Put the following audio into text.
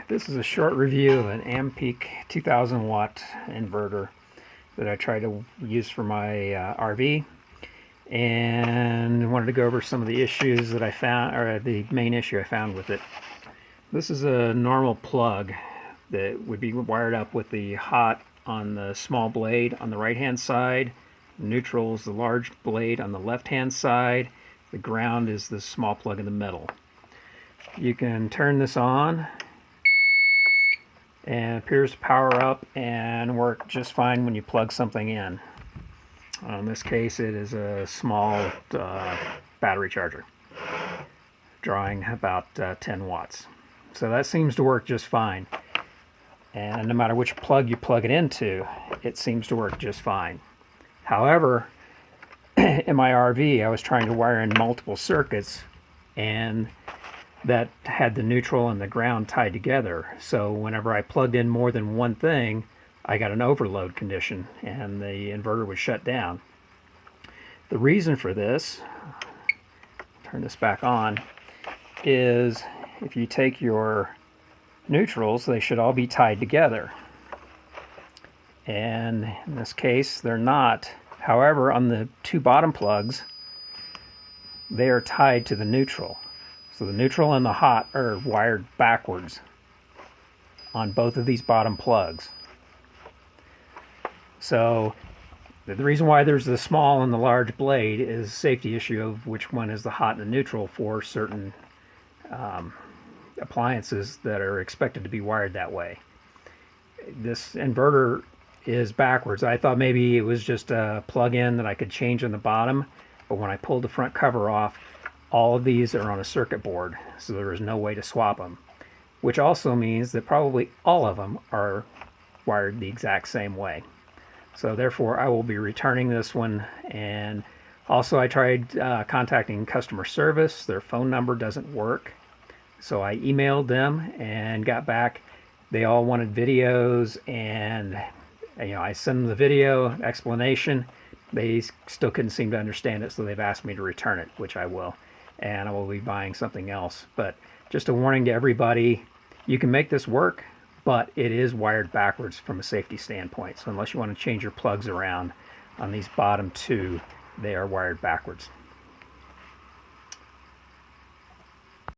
This is a short review of an Ampeak 2000 watt inverter that I try to use for my RV, and wanted to go over some of the issues that I found, or the main issue I found with it. This is a normal plug that would be wired up with the hot on the small blade on the right hand side, neutral is the large blade on the left hand side, the ground is the small plug in the middle. You can turn this on and it appears to power up and work just fine when you plug something in. In this case, it is a small battery charger drawing about 10 watts. So that seems to work just fine. And no matter which plug you plug it into, it seems to work just fine. However, in my RV, I was trying to wire in multiple circuits, and that had the neutral and the ground tied together. So whenever I plugged in more than one thing, I got an overload condition and the inverter would shut down. The reason for this, turn this back on, is if you take your neutrals, they should all be tied together. And in this case, they're not. However, on the two bottom plugs, they are tied to the neutral. So the neutral and the hot are wired backwards on both of these bottom plugs. So the reason why there's the small and the large blade is a safety issue of which one is the hot and the neutral for certain appliances that are expected to be wired that way. This inverter is backwards. I thought maybe it was just a plug-in that I could change on the bottom, but when I pulled the front cover off, all of these are on a circuit board, so there is no way to swap them, which also means that probably all of them are wired the exact same way. So therefore, I will be returning this one. And also I tried contacting customer service. Their phone number doesn't work. So I emailed them and got back. They all wanted videos, and I sent them the video explanation. They still couldn't seem to understand it, so they've asked me to return it, which I will. And I will be buying something else. But just a warning to everybody, you can make this work, but it is wired backwards from a safety standpoint. So unless you want to change your plugs around on these bottom two, they are wired backwards.